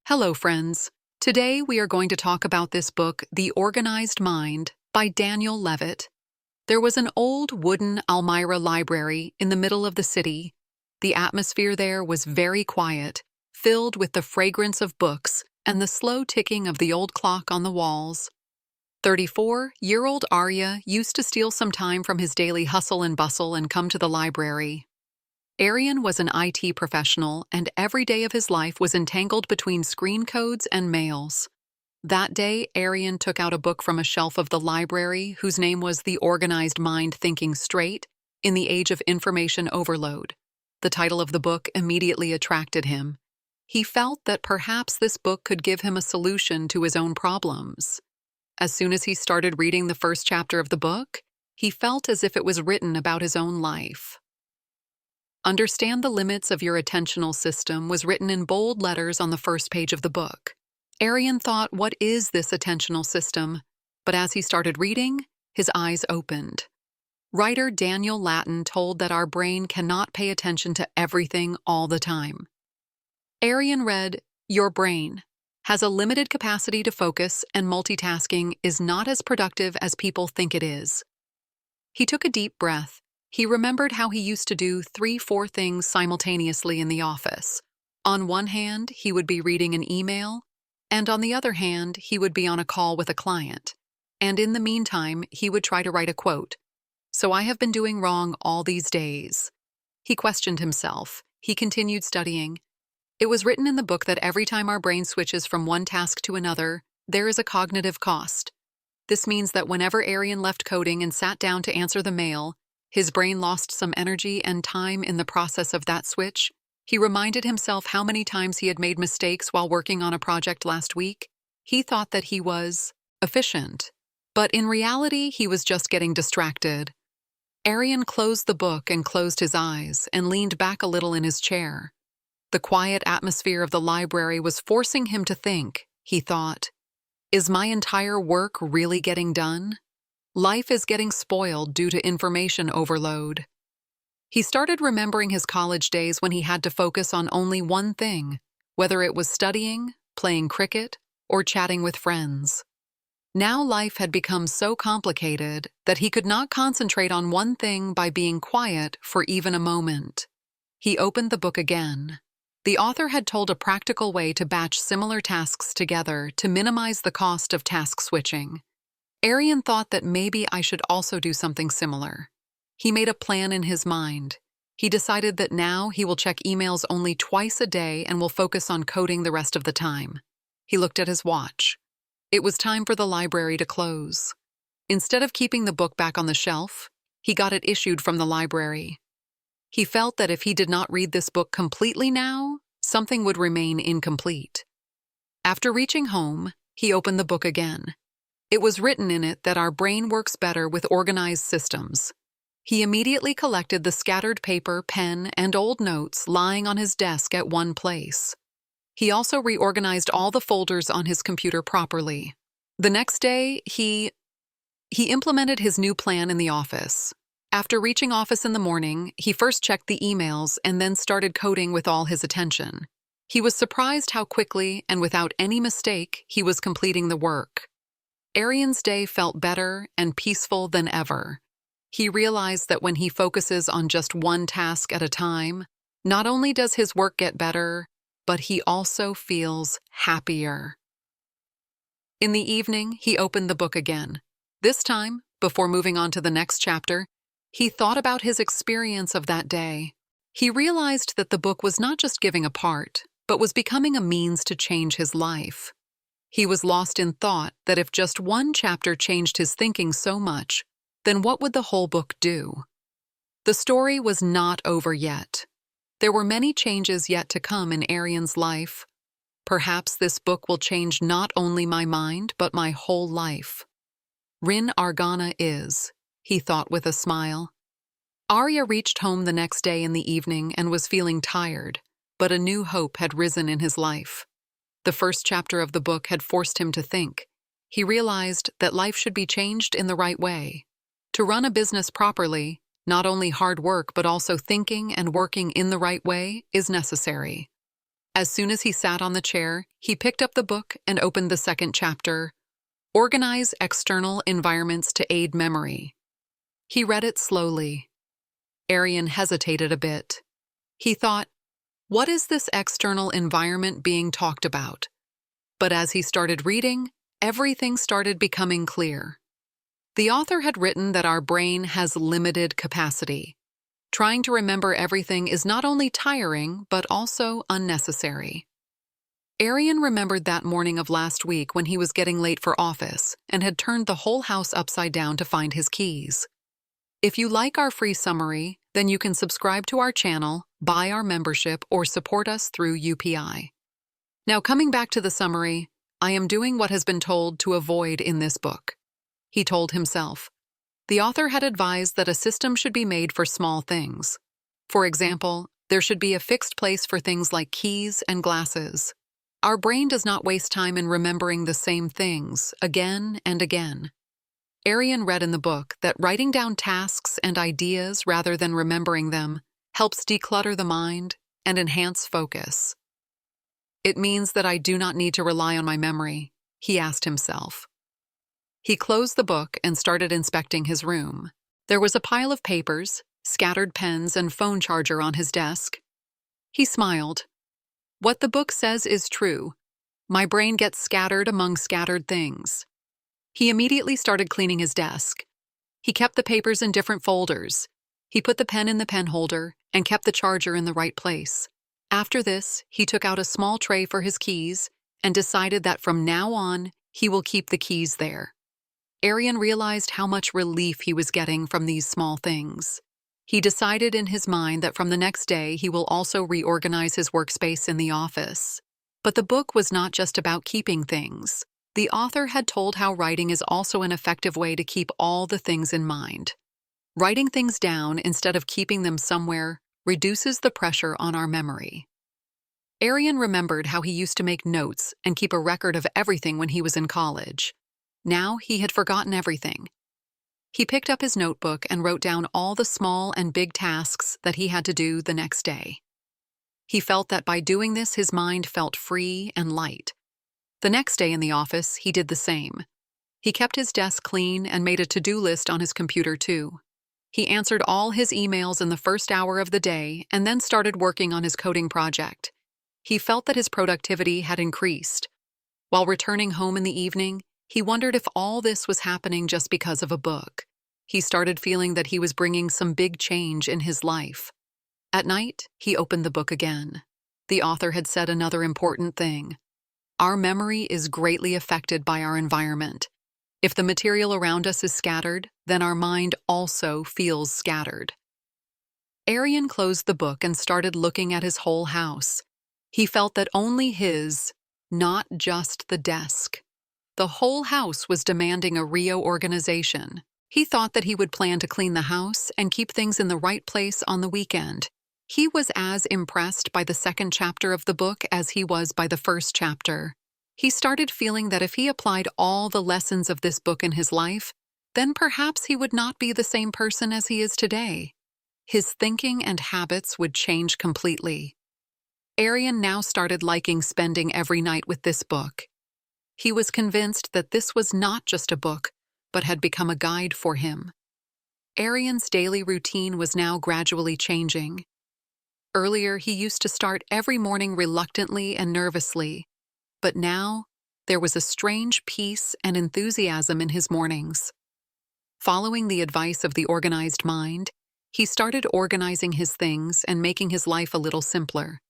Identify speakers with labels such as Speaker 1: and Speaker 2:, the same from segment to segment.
Speaker 1: Hello, friends. Today we are going to talk about this book, The Organized Mind, by Daniel Levitin. There was an old wooden Almira library in the middle of the city. The atmosphere there was very quiet, filled with the fragrance of books and the slow ticking of the old clock on the walls. 34-year-old Arya used to steal some time from his daily hustle and bustle and come to the library. Aryan was an IT professional, and every day of his life was entangled between screen codes and mails. That day, Aryan took out a book from a shelf of the library whose name was The Organized Mind Thinking Straight in the Age of Information Overload. The title of the book immediately attracted him. He felt that perhaps this book could give him a solution to his own problems. As soon as he started reading the first chapter of the book, he felt as if it was written about his own life. Understand the limits of your attentional system was written in bold letters on the first page of the book. Aryan thought, what is this attentional system? But as he started reading, his eyes opened. Writer Daniel Levitin told that our brain cannot pay attention to everything all the time. Aryan read, your brain has a limited capacity to focus, and multitasking is not as productive as people think it is. He took a deep breath. He remembered how he used to do 3-4 things simultaneously in the office. On one hand, he would be reading an email, and on the other hand, he would be on a call with a client. And in the meantime, he would try to write a quote. So I have been doing wrong all these days. He questioned himself. He continued studying. It was written in the book that every time our brain switches from one task to another, there is a cognitive cost. This means that whenever Aryan left coding and sat down to answer the mail, his brain lost some energy and time in the process of that switch. He reminded himself how many times he had made mistakes while working on a project last week. He thought that he was efficient, but in reality, he was just getting distracted. Aryan closed the book and closed his eyes and leaned back a little in his chair. The quiet atmosphere of the library was forcing him to think. He thought, is my entire work really getting done? Life is getting spoiled due to information overload. He started remembering his college days when he had to focus on only one thing, whether it was studying, playing cricket, or chatting with friends. Now life had become so complicated that he could not concentrate on one thing by being quiet for even a moment. He opened the book again. The author had told a practical way to batch similar tasks together to minimize the cost of task switching. Aryan thought that maybe I should also do something similar. He made a plan in his mind. He decided that now he will check emails only twice a day and will focus on coding the rest of the time. He looked at his watch. It was time for the library to close. Instead of keeping the book back on the shelf, he got it issued from the library. He felt that if he did not read this book completely now, something would remain incomplete. After reaching home, he opened the book again. It was written in it that our brain works better with organized systems. He immediately collected the scattered paper, pen, and old notes lying on his desk at one place. He also reorganized all the folders on his computer properly. The next day, he implemented his new plan in the office. After reaching office in the morning, he first checked the emails and then started coding with all his attention. He was surprised how quickly and without any mistake he was completing the work. Aryan's day felt better and peaceful than ever. He realized that when he focuses on just one task at a time, not only does his work get better, but he also feels happier. In the evening, he opened the book again. This time, before moving on to the next chapter, he thought about his experience of that day. He realized that the book was not just giving a part, but was becoming a means to change his life. He was lost in thought that if just one chapter changed his thinking so much, then what would the whole book do? The story was not over yet. There were many changes yet to come in Aryan's life. Perhaps this book will change not only my mind, but my whole life. Rin Argana is, he thought with a smile. Arya reached home the next day in the evening and was feeling tired, but a new hope had risen in his life. The first chapter of the book had forced him to think. He realized that life should be changed in the right way. To run a business properly, not only hard work but also thinking and working in the right way is necessary. As soon as he sat on the chair, he picked up the book and opened the second chapter, Organize External Environments to Aid Memory. He read it slowly. Aryan hesitated a bit. He thought, what is this external environment being talked about? But as he started reading, everything started becoming clear. The author had written that our brain has limited capacity. Trying to remember everything is not only tiring, but also unnecessary. Aryan remembered that morning of last week when he was getting late for office and had turned the whole house upside down to find his keys. If you like our free summary, then you can subscribe to our channel, buy our membership, or support us through UPI. Now, coming back to the summary, I am doing what has been told to avoid in this book, he told himself. The author had advised that a system should be made for small things. For example, there should be a fixed place for things like keys and glasses. Our brain does not waste time in remembering the same things again and again. Aryan read in the book that writing down tasks and ideas rather than remembering them helps declutter the mind and enhance focus. It means that I do not need to rely on my memory, he asked himself. He closed the book and started inspecting his room. There was a pile of papers, scattered pens, and phone charger on his desk. He smiled. What the book says is true. My brain gets scattered among scattered things. He immediately started cleaning his desk. He kept the papers in different folders. He put the pen in the pen holder and kept the charger in the right place. After this, he took out a small tray for his keys and decided that from now on, he will keep the keys there. Aryan realized how much relief he was getting from these small things. He decided in his mind that from the next day he will also reorganize his workspace in the office. But the book was not just about keeping things. The author had told how writing is also an effective way to keep all the things in mind. Writing things down instead of keeping them somewhere reduces the pressure on our memory. Aryan remembered how he used to make notes and keep a record of everything when he was in college. Now he had forgotten everything. He picked up his notebook and wrote down all the small and big tasks that he had to do the next day. He felt that by doing this, his mind felt free and light. The next day in the office, he did the same. He kept his desk clean and made a to-do list on his computer too. He answered all his emails in the first hour of the day and then started working on his coding project. He felt that his productivity had increased. While returning home in the evening, he wondered if all this was happening just because of a book. He started feeling that he was bringing some big change in his life. At night, he opened the book again. The author had said another important thing. Our memory is greatly affected by our environment. If the material around us is scattered, then our mind also feels scattered. Aryan closed the book and started looking at his whole house. He felt that only his, not just the desk. The whole house was demanding a reorganization. He thought that he would plan to clean the house and keep things in the right place on the weekend. He was as impressed by the second chapter of the book as he was by the first chapter. He started feeling that if he applied all the lessons of this book in his life, then perhaps he would not be the same person as he is today. His thinking and habits would change completely. Aryan now started liking spending every night with this book. He was convinced that this was not just a book, but had become a guide for him. Aryan's daily routine was now gradually changing. Earlier, he used to start every morning reluctantly and nervously, but now there was a strange peace and enthusiasm in his mornings. Following the advice of the organized mind, he started organizing his things and making his life a little simpler,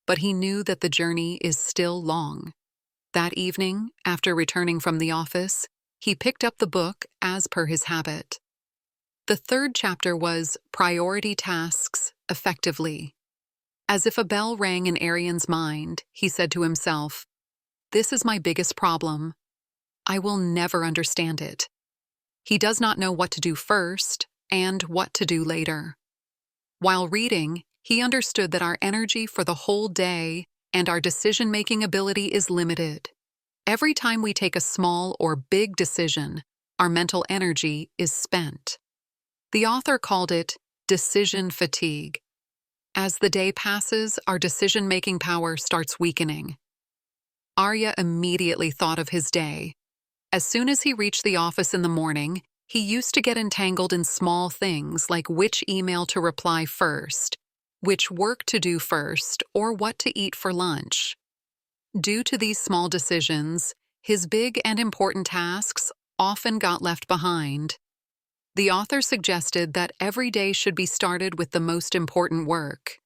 Speaker 1: but he knew that the journey is still long. That evening, after returning from the office, he picked up the book as per his habit. The third chapter was Priority Tasks Effectively. As if a bell rang in Aryan's mind, he said to himself, "This is my biggest problem. I will never understand it." He does not know what to do first and what to do later. While reading, he understood that our energy for the whole day and our decision-making ability is limited. Every time we take a small or big decision, our mental energy is spent. The author called it decision fatigue. As the day passes, our decision-making power starts weakening. Arya immediately thought of his day. As soon as he reached the office in the morning, he used to get entangled in small things like which email to reply first, which work to do first, or what to eat for lunch. Due to these small decisions, his big and important tasks often got left behind. The author suggested that every day should be started with the most important work.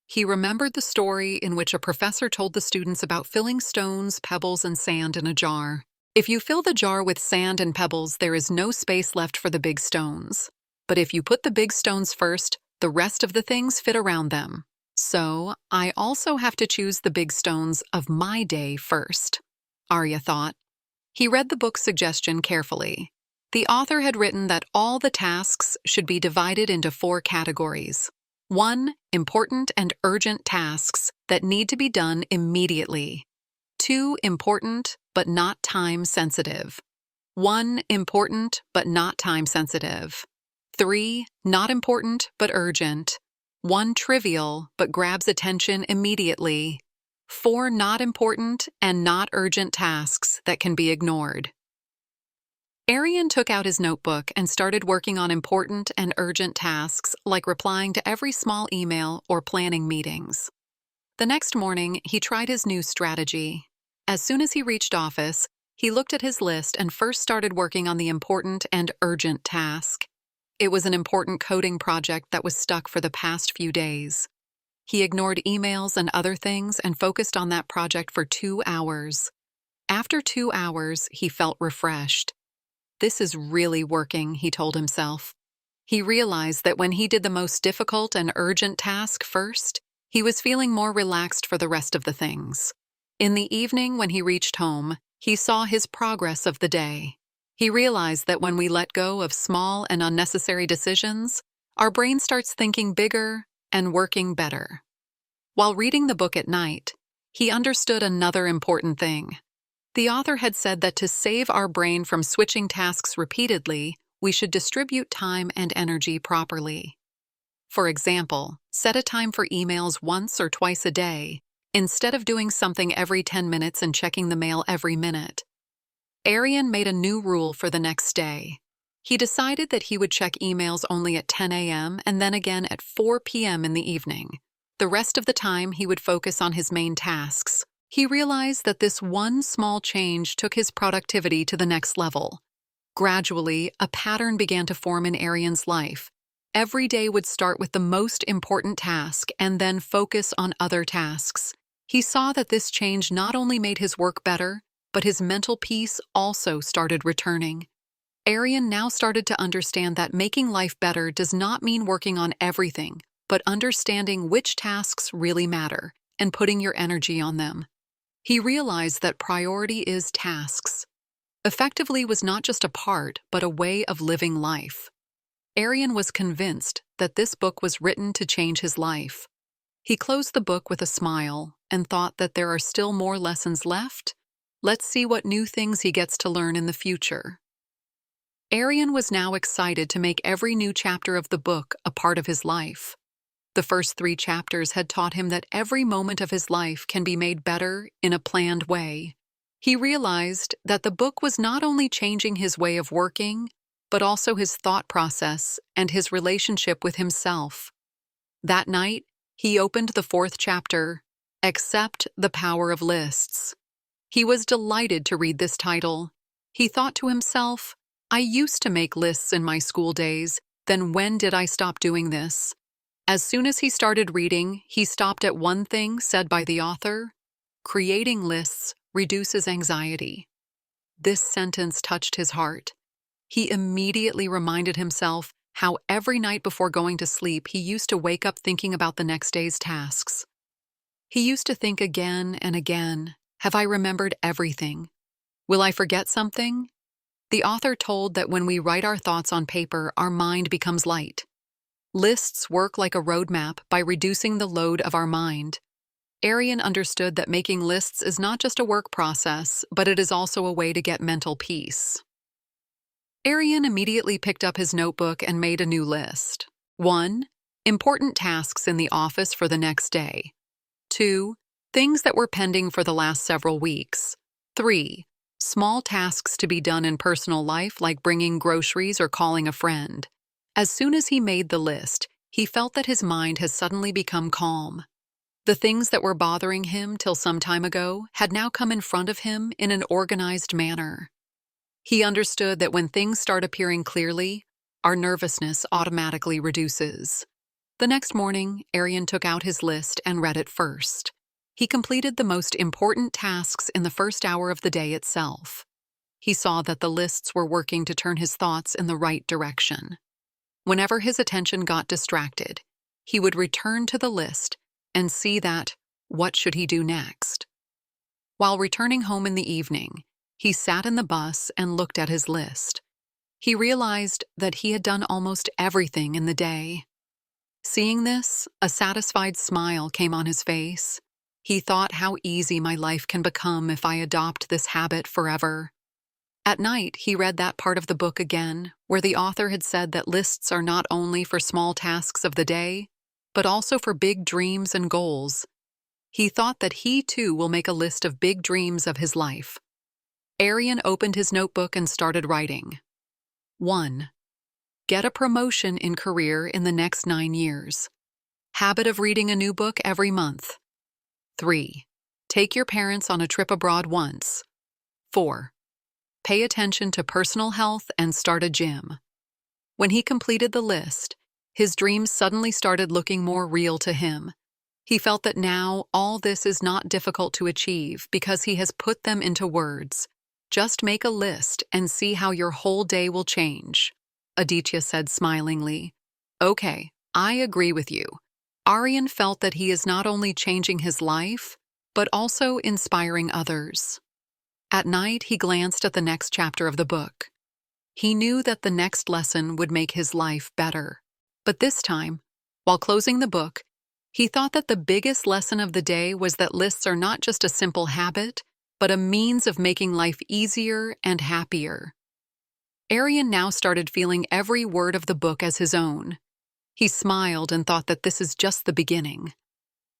Speaker 1: He remembered the story in which a professor told the students about filling stones, pebbles, and sand in a jar. If you fill the jar with sand and pebbles, there is no space left for the big stones. But if you put the big stones first, the rest of the things fit around them. So, I also have to choose the big stones of my day first, Arya thought. He read the book's suggestion carefully. The author had written that all the tasks should be divided into 4 categories. 1. Important and urgent tasks that need to be done immediately. 2. Important but not time-sensitive. 1. Important but not time-sensitive. 3. Not important but urgent. 1. Trivial but grabs attention immediately. 4. Not important and not urgent tasks that can be ignored. Arya took out his notebook and started working on important and urgent tasks like replying to every small email or planning meetings. The next morning, he tried his new strategy. As soon as he reached office, he looked at his list and first started working on the important and urgent task. It was an important coding project that was stuck for the past few days. He ignored emails and other things and focused on that project for 2 hours. After 2 hours, he felt refreshed. This is really working, he told himself. He realized that when he did the most difficult and urgent task first, he was feeling more relaxed for the rest of the things. In the evening, when he reached home, he saw his progress of the day. He realized that when we let go of small and unnecessary decisions, our brain starts thinking bigger and working better. While reading the book at night, he understood another important thing. The author had said that to save our brain from switching tasks repeatedly, we should distribute time and energy properly. For example, set a time for emails once or twice a day, instead of doing something every 10 minutes and checking the mail every minute. Arya made a new rule for the next day. He decided that he would check emails only at 10 a.m. and then again at 4 p.m. in the evening. The rest of the time, he would focus on his main tasks. He realized that this one small change took his productivity to the next level. Gradually, a pattern began to form in Arya's life. Every day would start with the most important task and then focus on other tasks. He saw that this change not only made his work better, but his mental peace also started returning. Arya now started to understand that making life better does not mean working on everything, but understanding which tasks really matter and putting your energy on them. He realized that priority is tasks. Effectively was not just a part, but a way of living life. Arya was convinced that this book was written to change his life. He closed the book with a smile and thought that there are still more lessons left. Let's see what new things he gets to learn in the future. Arya was now excited to make every new chapter of the book a part of his life. The first 3 chapters had taught him that every moment of his life can be made better in a planned way. He realized that the book was not only changing his way of working, but also his thought process and his relationship with himself. That night, he opened the 4th chapter, Accept the Power of Lists. He was delighted to read this title. He thought to himself, I used to make lists in my school days, then when did I stop doing this? As soon as he started reading, he stopped at one thing said by the author, creating lists reduces anxiety. This sentence touched his heart. He immediately reminded himself how every night before going to sleep he used to wake up thinking about the next day's tasks. He used to think again and again, have I remembered everything? Will I forget something? The author told that when we write our thoughts on paper, our mind becomes light. Lists work like a roadmap by reducing the load of our mind. Arya understood that making lists is not just a work process, but it is also a way to get mental peace. Arya immediately picked up his notebook and made a new list. 1. Important tasks in the office for the next day. 2. Things that were pending for the last several weeks. 3. Small tasks to be done in personal life like bringing groceries or calling a friend. As soon as he made the list, he felt that his mind has suddenly become calm. The things that were bothering him till some time ago had now come in front of him in an organized manner. He understood that when things start appearing clearly, our nervousness automatically reduces. The next morning, Aryan took out his list and read it first. He completed the most important tasks in the first hour of the day itself. He saw that the lists were working to turn his thoughts in the right direction. Whenever his attention got distracted, he would return to the list and see that, what should he do next? While returning home in the evening, he sat in the bus and looked at his list. He realized that he had done almost everything in the day. Seeing this, a satisfied smile came on his face. He thought how easy my life can become if I adopt this habit forever. At night, he read that part of the book again, where the author had said that lists are not only for small tasks of the day, but also for big dreams and goals. He thought that he too will make a list of big dreams of his life. Aryan opened his notebook and started writing. 1. Get a promotion in career in the next 9 years. Habit of reading a new book every month. 3. Take your parents on a trip abroad once. 4. Pay attention to personal health and start a gym. When he completed the list, his dreams suddenly started looking more real to him. He felt that now all this is not difficult to achieve because he has put them into words. Just make a list and see how your whole day will change. Aditya said smilingly. Okay, I agree with you. Aryan felt that he is not only changing his life, but also inspiring others. At night, he glanced at the next chapter of the book. He knew that the next lesson would make his life better. But this time, while closing the book, he thought that the biggest lesson of the day was that lists are not just a simple habit, but a means of making life easier and happier. Aryan now started feeling every word of the book as his own. He smiled and thought that this is just the beginning.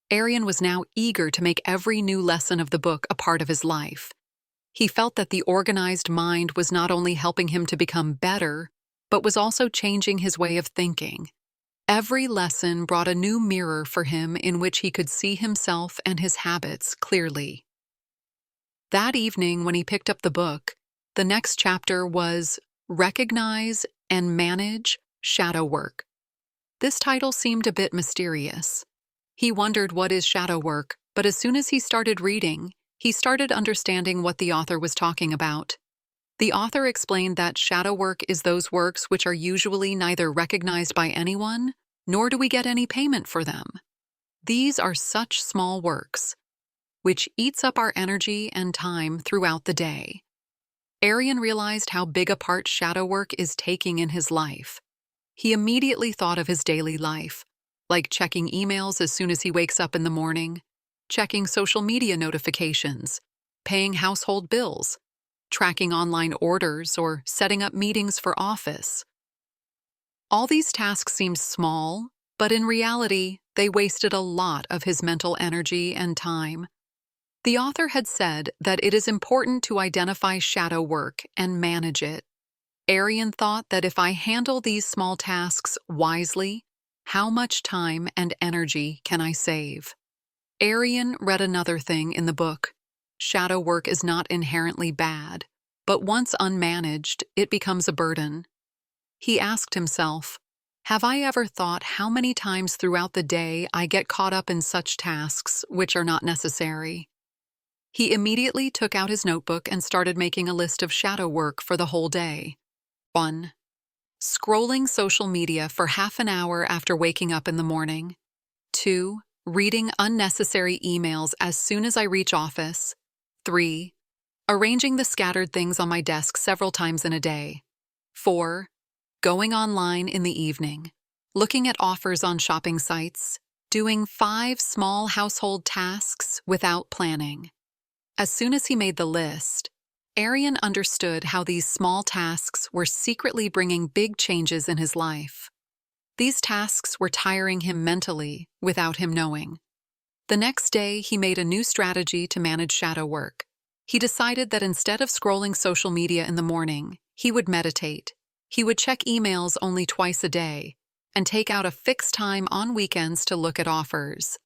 Speaker 1: Aryan was now eager to make every new lesson of the book a part of his life. He felt that the organized mind was not only helping him to become better, but was also changing his way of thinking. Every lesson brought a new mirror for him in which he could see himself and his habits clearly. That evening, when he picked up the book, the next chapter was Recognize and Manage Shadow Work. This title seemed a bit mysterious. He wondered what is shadow work, but as soon as he started reading, he started understanding what the author was talking about. The author explained that shadow work is those works which are usually neither recognized by anyone, nor do we get any payment for them. These are such small works, which eats up our energy and time throughout the day. Aryan realized how big a part shadow work is taking in his life. He immediately thought of his daily life, like checking emails as soon as he wakes up in the morning, checking social media notifications, paying household bills, tracking online orders, or setting up meetings for office. All these tasks seemed small, but in reality, they wasted a lot of his mental energy and time. The author had said that it is important to identify shadow work and manage it. Aryan thought that if I handle these small tasks wisely, how much time and energy can I save? Aryan read another thing in the book. Shadow work is not inherently bad, but once unmanaged, it becomes a burden. He asked himself, have I ever thought how many times throughout the day I get caught up in such tasks which are not necessary? He immediately took out his notebook and started making a list of shadow work for the whole day. 1. Scrolling social media for half an hour after waking up in the morning. 2. Reading unnecessary emails as soon as I reach office. 3. Arranging the scattered things on my desk several times in a day. 4. Going online in the evening. Looking at offers on shopping sites. Doing 5 small household tasks without planning. As soon as he made the list, Aryan understood how these small tasks were secretly bringing big changes in his life. These tasks were tiring him mentally without him knowing. The next day, he made a new strategy to manage shadow work. He decided that instead of scrolling social media in the morning, he would meditate. He would check emails only twice a day and take out a fixed time on weekends to look at offers.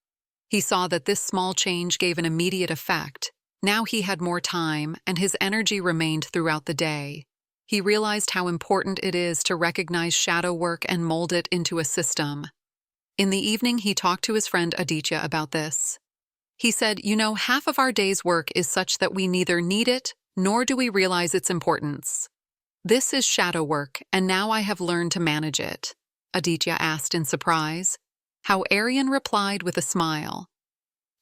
Speaker 1: He saw that this small change gave an immediate effect. Now he had more time and his energy remained throughout the day. He realized how important it is to recognize shadow work and mold it into a system. In the evening, he talked to his friend Aditya about this. He said, half of our day's work is such that we neither need it nor do we realize its importance. This is shadow work, and now I have learned to manage it, Aditya asked in surprise. How Aryan replied with a smile.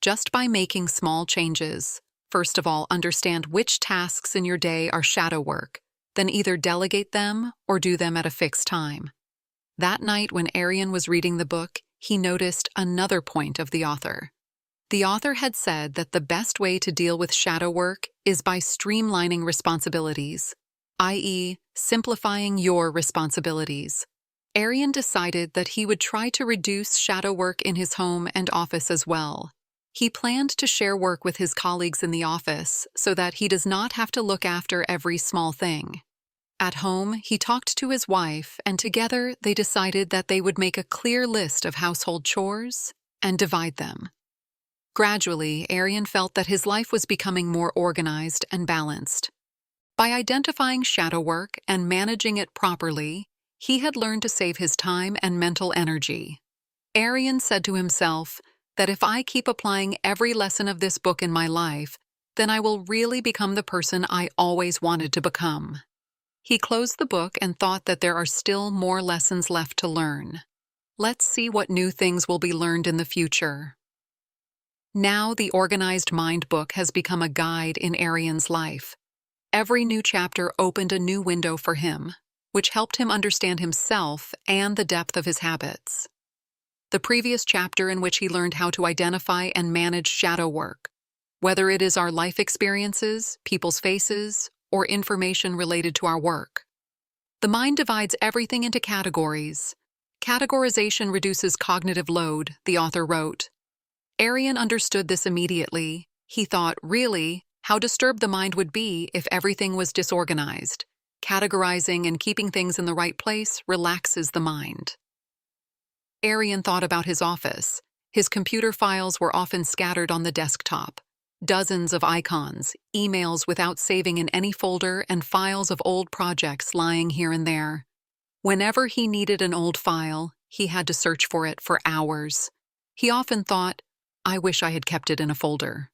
Speaker 1: Just by making small changes. First of all, understand which tasks in your day are shadow work, then either delegate them or do them at a fixed time. That night, when Aryan was reading the book, he noticed another point of the author. The author had said that the best way to deal with shadow work is by streamlining responsibilities, i.e., simplifying your responsibilities. Aryan decided that he would try to reduce shadow work in his home and office as well. He planned to share work with his colleagues in the office so that he does not have to look after every small thing. At home, he talked to his wife, and together they decided that they would make a clear list of household chores and divide them. Gradually, Aryan felt that his life was becoming more organized and balanced. By identifying shadow work and managing it properly, he had learned to save his time and mental energy. Aryan said to himself that if I keep applying every lesson of this book in my life, then I will really become the person I always wanted to become. He closed the book and thought that there are still more lessons left to learn. Let's see what new things will be learned in the future. Now the Organized Mind book has become a guide in Aryan's life. Every new chapter opened a new window for him, which helped him understand himself and the depth of his habits. The previous chapter, in which he learned how to identify and manage shadow work, whether it is our life experiences, people's faces, or information related to our work. The mind divides everything into categories. Categorization reduces cognitive load, the author wrote. Aryan understood this immediately. He thought, really, how disturbed the mind would be if everything was disorganized. Categorizing and keeping things in the right place relaxes the mind. Aryan thought about his office. His computer files were often scattered on the desktop. Dozens of icons, emails without saving in any folder, and files of old projects lying here and there. Whenever he needed an old file, he had to search for it for hours. He often thought, I wish I had kept it in a folder.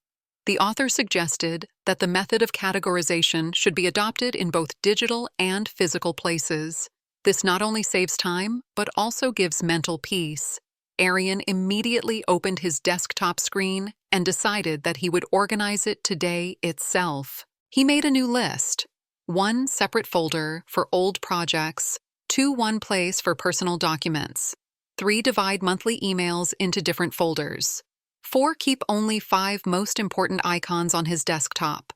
Speaker 1: The author suggested that the method of categorization should be adopted in both digital and physical places. This not only saves time, but also gives mental peace. Aryan immediately opened his desktop screen and decided that he would organize it today itself. He made a new list: 1 separate folder for old projects, 2 one place for personal documents, 3 divide monthly emails into different folders, 4 keep only 5 most important icons on his desktop.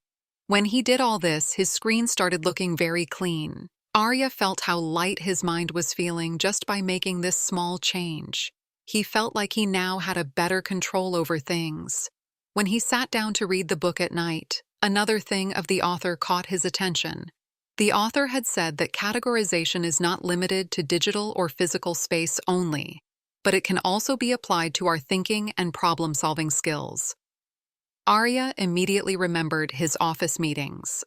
Speaker 1: When he did all this, his screen started looking very clean. Arya felt how light his mind was feeling just by making this small change. He felt like he now had a better control over things. When he sat down to read the book at night, another thing of the author caught his attention. The author had said that categorization is not limited to digital or physical space only, but it can also be applied to our thinking and problem-solving skills. Arya immediately remembered his office meetings.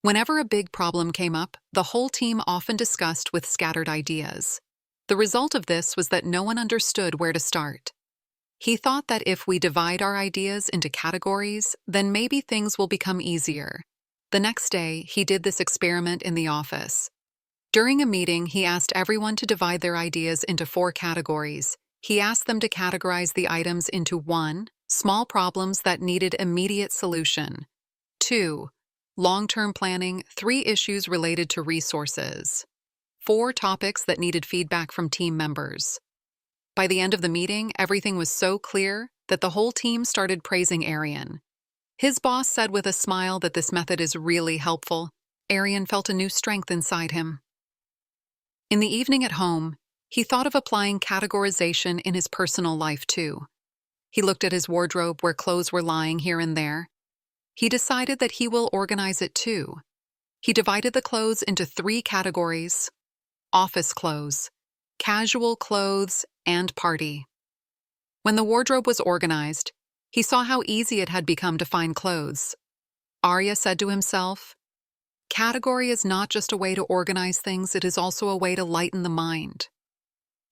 Speaker 1: Whenever a big problem came up, the whole team often discussed with scattered ideas. The result of this was that no one understood where to start. He thought that if we divide our ideas into categories, then maybe things will become easier. The next day, he did this experiment in the office. During a meeting, he asked everyone to divide their ideas into 4 categories. He asked them to categorize the items into 1, small problems that needed immediate solution; 2, long-term planning, 3 issues related to resources; 4 topics that needed feedback from team members. By the end of the meeting, everything was so clear that the whole team started praising Aryan. His boss said with a smile that this method is really helpful. Aryan felt a new strength inside him. In the evening at home, He thought of applying categorization in his personal life too. He looked at his wardrobe where clothes were lying here and there. He decided that he will organize it too. He divided the clothes into 3 categories: office clothes, casual clothes, and party. When the wardrobe was organized, he saw how easy it had become to find clothes. Arya said to himself, "Category is not just a way to organize things, it is also a way to lighten the mind."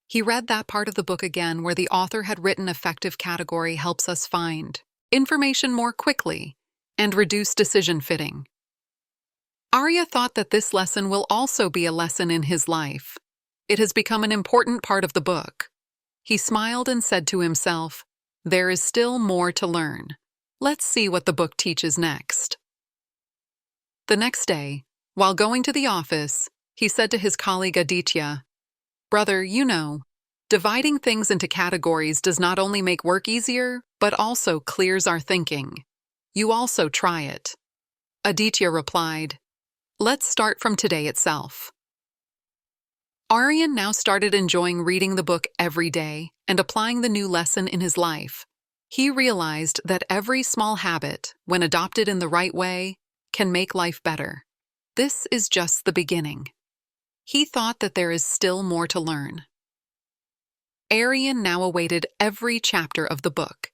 Speaker 1: He read that part of the book again where the author had written effective category helps us find information more quickly and reduce decision fitting. Arya thought that this lesson will also be a lesson in his life. It has become an important part of the book. He smiled and said to himself, "There is still more to learn. Let's see what the book teaches next." The next day, while going to the office, he said to his colleague Aditya, "Brother, dividing things into categories does not only make work easier, but also clears our thinking. You also try it." Aditya replied, "Let's start from today itself." Aryan now started enjoying reading the book every day and applying the new lesson in his life. He realized that every small habit, when adopted in the right way, can make life better. This is just the beginning. He thought that there is still more to learn. Aryan now awaited every chapter of the book.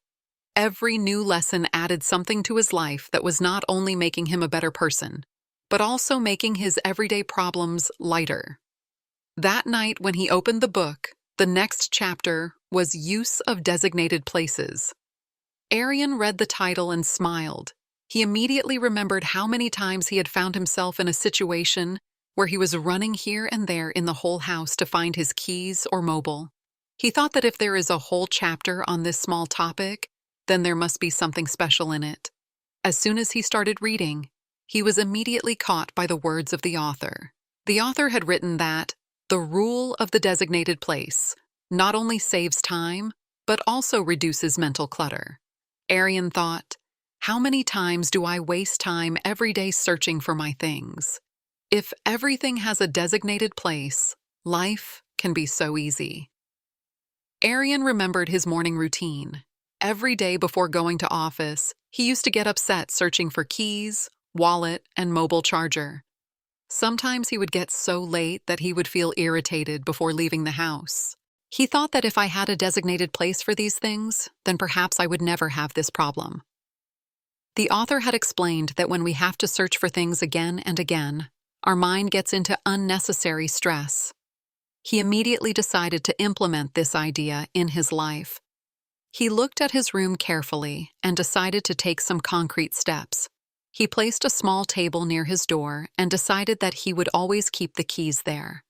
Speaker 1: Every new lesson added something to his life that was not only making him a better person, but also making his everyday problems lighter. That night when he opened the book, the next chapter was Use of Designated Places. Aryan read the title and smiled. He immediately remembered how many times he had found himself in a situation where he was running here and there in the whole house to find his keys or mobile. He thought that if there is a whole chapter on this small topic, then there must be something special in it. As soon as he started reading, he was immediately caught by the words of the author. The author had written that the rule of the designated place not only saves time, but also reduces mental clutter. Aryan thought, "How many times do I waste time every day searching for my things? If everything has a designated place, life can be so easy." Aryan remembered his morning routine. Every day before going to office, he used to get upset searching for keys, wallet, and mobile charger. Sometimes he would get so late that he would feel irritated before leaving the house. He thought that if I had a designated place for these things, then perhaps I would never have this problem. The author had explained that when we have to search for things again and again, our mind gets into unnecessary stress. He immediately decided to implement this idea in his life. He looked at his room carefully and decided to take some concrete steps. He placed a small table near his door and decided that he would always keep the keys there.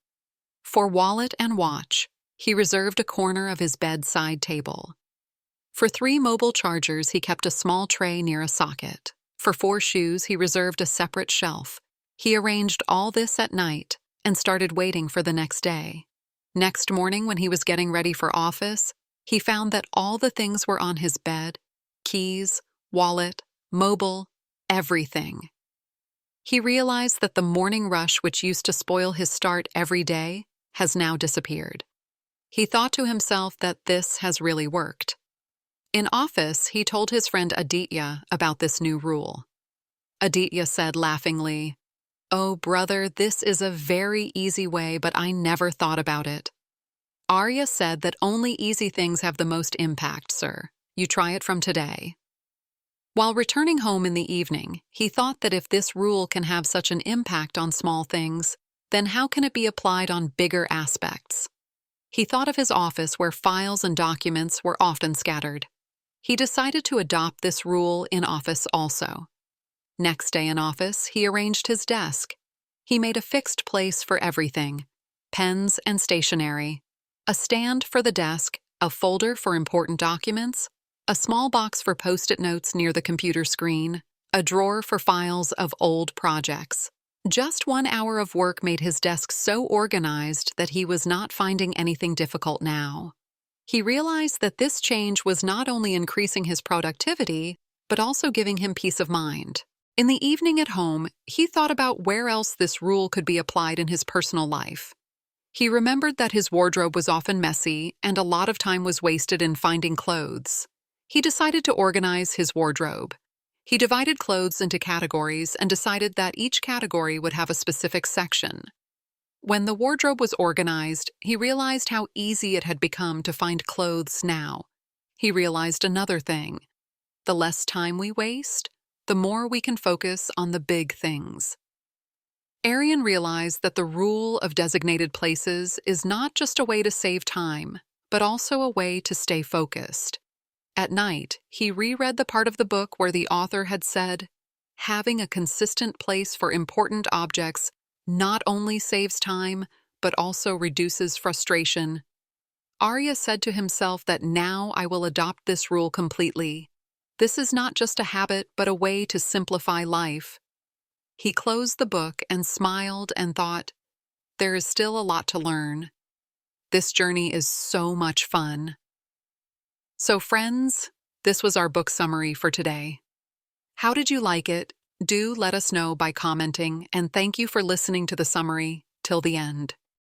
Speaker 1: For wallet and watch, he reserved a corner of his bedside table. For 3 mobile chargers, he kept a small tray near a socket. For 4 shoes, he reserved a separate shelf. He arranged all this at night and started waiting for the next day. Next morning, when he was getting ready for office, he found that all the things were on his bed: keys, wallet, mobile, everything. He realized that the morning rush which used to spoil his start every day has now disappeared. He thought to himself that this has really worked. In office, he told his friend Aditya about this new rule. Aditya said laughingly, "Oh, brother, this is a very easy way, but I never thought about it." Arya said that only easy things have the most impact, sir. You try it from today. While returning home in the evening, he thought that if this rule can have such an impact on small things, then how can it be applied on bigger aspects? He thought of his office where files and documents were often scattered. He decided to adopt this rule in office also. Next day in office, he arranged his desk. He made a fixed place for everything: pens and stationery, a stand for the desk, a folder for important documents, a small box for post-it notes near the computer screen, a drawer for files of old projects. Just 1 hour of work made his desk so organized that he was not finding anything difficult now. He realized that this change was not only increasing his productivity, but also giving him peace of mind. In the evening at home, he thought about where else this rule could be applied in his personal life. He remembered that his wardrobe was often messy and a lot of time was wasted in finding clothes. He decided to organize his wardrobe. He divided clothes into categories and decided that each category would have a specific section. When the wardrobe was organized, he realized how easy it had become to find clothes now. He realized another thing. The less time we waste, the more we can focus on the big things. Arya realized that the rule of designated places is not just a way to save time, but also a way to stay focused. At night, he reread the part of the book where the author had said, "Having a consistent place for important objects not only saves time, but also reduces frustration." Arya said to himself that now I will adopt this rule completely. This is not just a habit, but a way to simplify life. He closed the book and smiled and thought, there is still a lot to learn. This journey is so much fun. So friends, this was our book summary for today. How did you like it? Do let us know by commenting, and thank you for listening to the summary till the end.